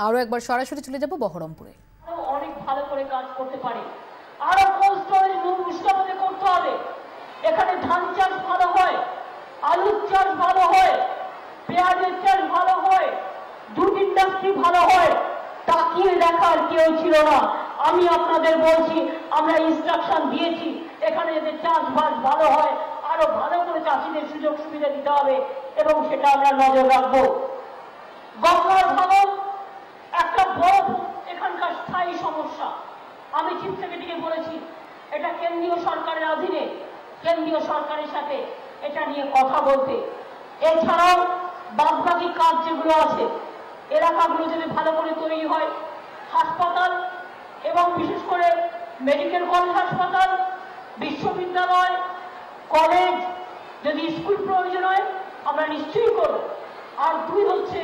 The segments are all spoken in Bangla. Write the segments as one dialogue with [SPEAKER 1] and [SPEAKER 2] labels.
[SPEAKER 1] আরো একবার সরাসরি চলে যাব বহরমপুরে।
[SPEAKER 2] অনেক ভালো করে কাজ করতে পারে, আরো কোল্ড স্টোরেজ মুর্শিদাবাদে করতে হবে। এখানে ধান চাষ ভালো হয়, আলুর চাষ ভালো হয়, পেঁয়াজের চাষ ভালো হয়, দুধ ইন্ডাস্ট্রি ভালো হয়। তাকিয়ে দেখার কেউ ছিল না। আমি আপনাদের বলছি, আমরা ইনস্ট্রাকশন দিয়েছি এখানে যাতে চাষবাস ভালো হয়, আরো ভালো করে চাষিদের সুযোগ সুবিধা দিতে হবে এবং সেটা আমরা নজর রাখবো। গঙ্গার ভাঙন একটা বড় এখানকার স্থায়ী সমস্যা। আমি চিফ সেক্রেটারিকে বলেছি এটা কেন্দ্রীয় সরকারের অধীনে, কেন্দ্রীয় সরকারের সাথে এটা নিয়ে কথা বলতে। এছাড়াও বাদবাকি কাজ যেগুলো আছে এলাকাগুলো যদি ভালো করে তৈরি হয়, হাসপাতাল এবং বিশেষ করে মেডিকেল কলেজ হাসপাতাল, বিশ্ববিদ্যালয়, কলেজ, যদি স্কুল প্রয়োজন হয় আমরা নিশ্চয়ই করব। আর দুই হচ্ছে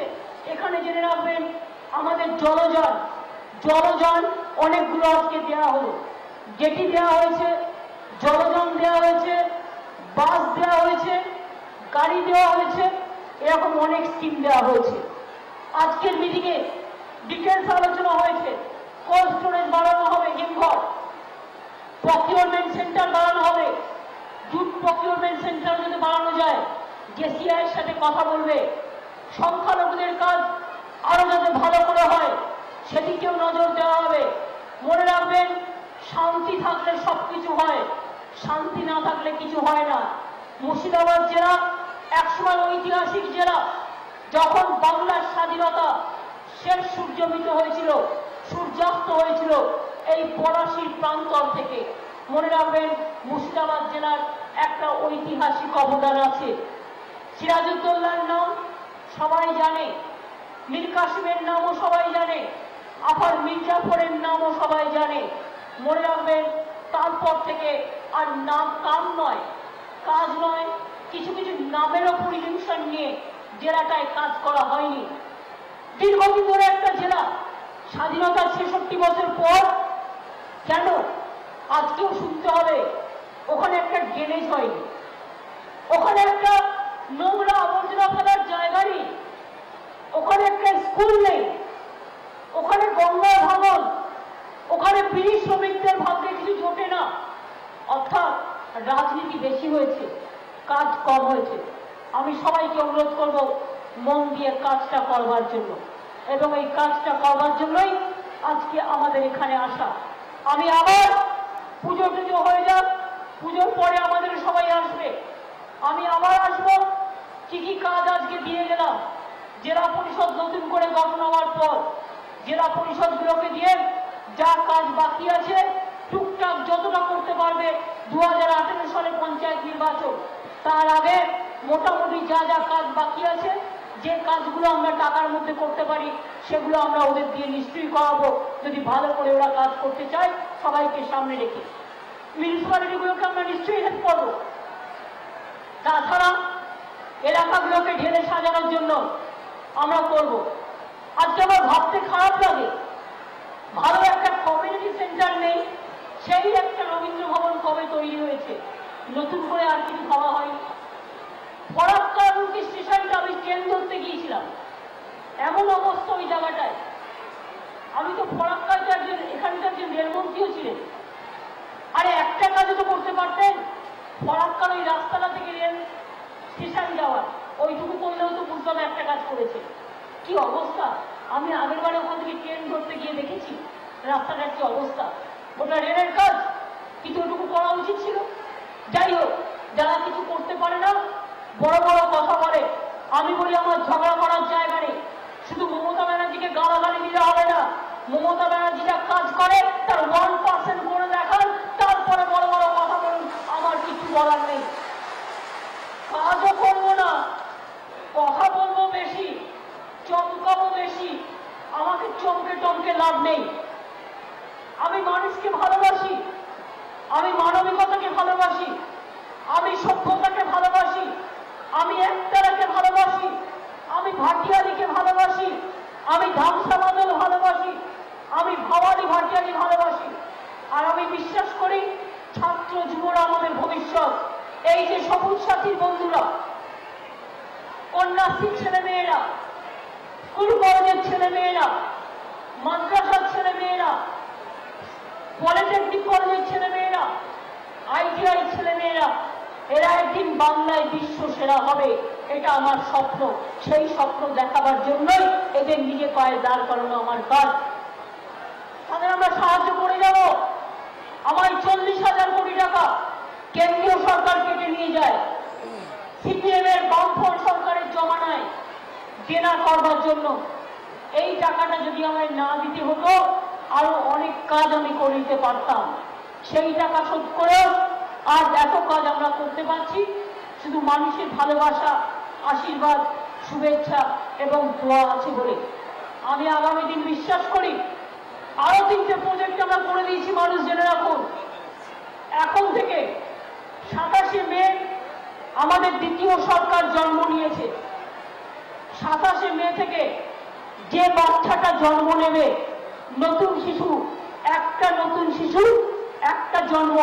[SPEAKER 2] এখানে জেনে রাখবেন আমাদের জলযান অনেকগুলো আজকে দেওয়া হলো। যেটি দেওয়া হয়েছে, জলযান দেওয়া হয়েছে, বাস দেওয়া হয়েছে, গাড়ি দেওয়া হয়েছে, এরকম অনেক স্কিম দেওয়া হয়েছে। আজকের মিটিংয়ে ডিটেলস আলোচনা হয়েছে। কোল্ড স্টোরেজ বাড়ানো হবে, হিমঘর, প্রকিউরমেন্ট সেন্টার বাড়ানো হবে। জুট প্রকিউরমেন্ট সেন্টার যদি বাড়ানো যায়, জেসিআই এর সাথে কথা বলবে। সংখ্যালঘুদের কাজ আরো যাতে ভালো করে হয় সেদিকেও নজর দেওয়া হবে। মনে রাখবেন, শান্তি থাকলে সবকিছু হয়, শান্তি না থাকলে কিছু হয় না। মুর্শিদাবাদ জেলা একসময় ঐতিহাসিক জেলা। যখন বাংলার স্বাধীনতা শেষ সূর্যমিত হয়েছিল, সূর্যাস্ত হয়েছিল এই পলাশীর প্রান্তর থেকে। মনে রাখবেন, মুর্শিদাবাদ জেলার একটা ঐতিহাসিক অবদান আছে। সিরাজউদ্দৌলার নাম সবাই জানে, মীর কাসিমের নামও সবাই জানে, আফার মির্জাফরের নামও সবাই জানে। মনে রাখবেন, তারপর থেকে আর নাম কাম নয়, কাজ নয়, কিছু কিছু নামেরও পরিবেশন নিয়ে জেলাটায় কাজ করা হয়নি। দীর্ঘদিন ধরে একটা জেলা, স্বাধীনতার ৬৬ বছর পর কেন আজকেও শুনতে হবে ওখানে একটা ড্রেনেজ হয়নি, ওখানে একটা নোংরা আবর্জনা ফেলার জায়গা নেই, ওখানে একটা স্কুল নেই, ওখানে গঙ্গার ভাঙন, ওখানে বিড়ি শ্রমিকদের ভাগ্যে কিছু জোটে না। অর্থাৎ রাজনীতি বেশি হয়েছে, কাজ কম হয়েছে। আমি সবাইকে অনুরোধ করব মন দিয়ে কাজটা করবার জন্য, এবং এই কাজটা করবার জন্যই আজকে আমাদের এখানে আসা। আমি আবার পুজো টুজো হয়ে যাক, পুজোর পরে আমাদের সবাই আসবে, আমি আবার আসবো। কি কি কাজ আজকে দিয়ে গেলাম, জেলা পরিষদ নতুন করে গঠন হওয়ার পর জেলা পরিষদগুলোকে দিয়ে যা কাজ বাকি আছে টুকটাক যতটা করতে পারবে। 2018 সালে পঞ্চায়েত নির্বাচন, তার আগে মোটামুটি যা যা কাজ বাকি আছে, যে কাজগুলো আমরা টাকার মধ্যে করতে পারি সেগুলো আমরা ওদের দিয়ে নিশ্চয়ই করাবো, যদি ভালো করে ওরা কাজ করতে চায় সবাইকে সামনে রেখে। মিউনিসিপ্যালিটিগুলোকে আমরা নিশ্চয়ই হেল্প করবো। তাছাড়া এলাকাগুলোকে ঢেলে সাজানোর জন্য আমরা করব। আজকে আমার ভাবতে খারাপ লাগে, ভালো একটা কমিউনিটি সেন্টার নেই, সেই একটা রবীন্দ্র ভবন কবে তৈরি হয়েছে, নতুন করে আর কিছু ভাবা হয়নি। ফরাক্কা রুটি স্টেশনটা আমি ট্রেন ধরতে গিয়েছিলাম, এমন অবস্থা ওই জায়গাটায়। আমি তো ফরাক্কার একজন এখানকার যে রেলমন্ত্রীও ছিলেন, আরে একটা কাজও তো করতে পারতেন। ফরাক্কার ওই রাস্তাটা থেকে রেল স্টেশন যাওয়ার ওইটুকু করলেও তো বুঝলাম একটা কাজ করেছে। কি অবস্থা! আমি আগের বারে ওখান থেকে ট্রেন ধরতে গিয়ে দেখেছি রাস্তাটার কি অবস্থা। ওটা রেলের কাজ, কিন্তু ওটুকু করা উচিত ছিল। যাই হোক, যারা কিছু করতে পারে না, বড় বড় কথা বলে, আমি বলি আমার ঝগড়া করার জায়গা নেই। শুধু মমতা ব্যানার্জিকে গালাগালি দিলে হবে না। মমতা ব্যানার্জি যা কাজ করে তার 1% করে দেখান, তারপরে বড় বড় কথা বলুন, আমার কিছু বলার নেই। কাজও করবো না, কথা বলবো বেশি, চমকাবো বেশি, আমাকে চমকে টমকে লাভ নেই। আমি মানুষকে ভালোবাসি, আমি মানবিকতাকে ভালোবাসি, আমি সভ্যতাকে ভালোবাসি, আমি একতারাকে ভালোবাসি, আমি ভাটিয়ালিকে ভালোবাসি, আমি ধামসাবাদল ভালোবাসি, আমি ভাওয়ালি ভাটিয়ালি ভালোবাসি। আর আমি বিশ্বাস করি ছাত্র যুবরা আমাদের ভবিষ্যৎ। এই যে সবুজ সাথীর বন্ধুরা, কন্যাশ্রীর ছেলে মেয়েরা, স্কুল কলেজের ছেলে মেয়েরা, আইটিআই ছেলেমেয়েরা এরা একদিন বাংলায় বিশ্ব সেরা হবে, এটা আমার স্বপ্ন। সেই স্বপ্ন দেখাবার জন্যই এদের নিজে পায়ে দাঁড় করানো আমার কাজ। তাদের আমরা সাহায্য করে যাব। আমার 40,000 কোটি টাকা কেন্দ্রীয় সরকার কেটে নিয়ে যায় সিপিএম এর বামফ্রন্ট সরকারের জমানায় দেনা করবার জন্য। এই টাকাটা যদি আমায় না দিতে হতো আরো অনেক কাজ আমি করে দিতে পারতাম। সেই টাকা শোধ করেও আজ এত কাজ আমরা করতে পারছি শুধু মানুষের ভালোবাসা, আশীর্বাদ, শুভেচ্ছা এবং দোয়া আছে বলে। আমি আগামী দিন বিশ্বাস করি আরো 3টে প্রজেক্ট আমরা করে দিয়েছি। মানুষ জেনে রাখুন, এখন থেকে 27শে মে আমাদের দ্বিতীয় সরকার জন্ম নিয়েছে। 27শে মে থেকে যে বাচ্চাটা জন্ম নেবে, নতুন শিশু, একটা নতুন শিশু, একটা জন্ম,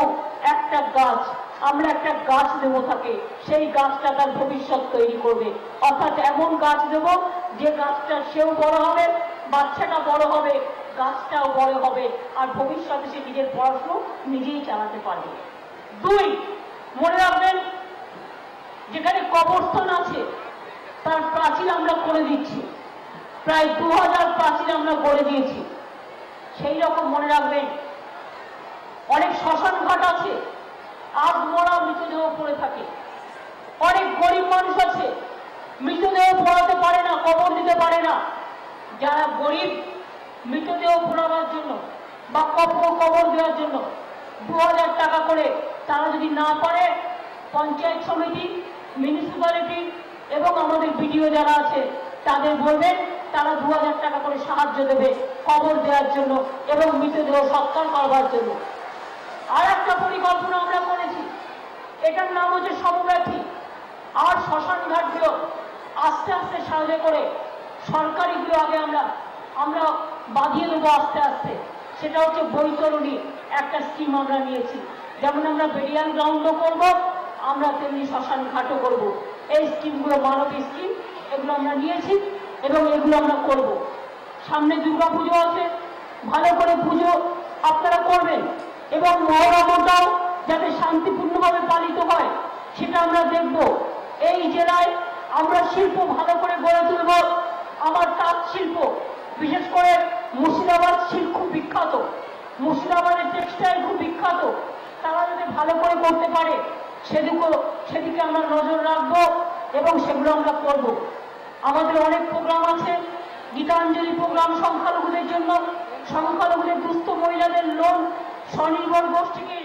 [SPEAKER 2] একটা গাছ, আমরা একটা গাছ দেবো তাকে। সেই গাছটা তার ভবিষ্যৎ তৈরি করবে। অর্থাৎ এমন গাছ দেব যে গাছটা সেও বড় হবে, বাচ্চাটা বড় হবে, গাছটাও বড় হবে, আর ভবিষ্যতে সে নিজের পড়াশোনা নিজেই চালাতে পারবে। 2, মনে রাখবেন যেখানে কবরস্থান আছে তার প্রাচীর আমরা করে দিচ্ছি। প্রায় 2000 প্রাচীর আমরা গড়ে দিয়েছি। সেই রকম মনে রাখবেন অনেক শ্মশান ঘাট আছে, আজ মরা মৃতদেহ পড়ে থাকে। অনেক গরিব মানুষ আছে, মৃতদেহ পোড়াতে পারে না, কবর দিতে পারে না। যারা গরিব, মৃতদেহ পোড়াবার জন্য বা কবর দেওয়ার জন্য 2000 টাকা করে, তারা যদি না পারে পঞ্চায়েত সমিতি, মিউনিসিপ্যালিটি এবং আমাদের বিডিও যারা আছে তাদের বলবেন, তারা 2000 টাকা করে সাহায্য দেবে কবর দেওয়ার জন্য এবং মৃতদেহ সৎকার করবার জন্য। আর একটা পরিকল্পনা আমরা করেছি, এটার নাম হচ্ছে সমব্যথী। আর শ্মশান ঘাটগুলো আস্তে আস্তে সাহায্য করে সরকারিগুলো আগে আমরা বাঁধিয়ে দেবো আস্তে আস্তে। সেটা হচ্ছে বৈতরণী একটা স্কিম আমরা নিয়েছি। যেমন আমরা বেরিয়াল গ্রাউন্ডও করবো, আমরা তেমনি শ্মশান ঘাটও করবো। এই স্কিমগুলো মানবী স্কিম, এগুলো আমরা নিয়েছি এবং এগুলো আমরা করব। সামনে দুর্গা পুজো আছে, ভালো করে পুজো আপনারা করবেন এবং মহরমটাও যাতে শান্তিপূর্ণভাবে পালিত হয় সেটা আমরা দেখব। এই জেলায় আমরা শিল্প ভালো করে গড়ে তুলব। আমার তাঁত শিল্প, বিশেষ করে মুর্শিদাবাদ শিল্প খুব বিখ্যাত, মুর্শিদাবাদের টেক্সটাইল খুব বিখ্যাত। তারা যদি ভালো করে করতে পারে সেদিকে আমরা নজর রাখবো এবং সেগুলো আমরা করব। আমাদের অনেক প্রোগ্রাম আছে, গীতাঞ্জলি প্রোগ্রাম সংখ্যালঘুদের জন্য, সংখ্যালঘুদের দুস্থ মহিলাদের লোন, স্বনির্ভর গোষ্ঠীকে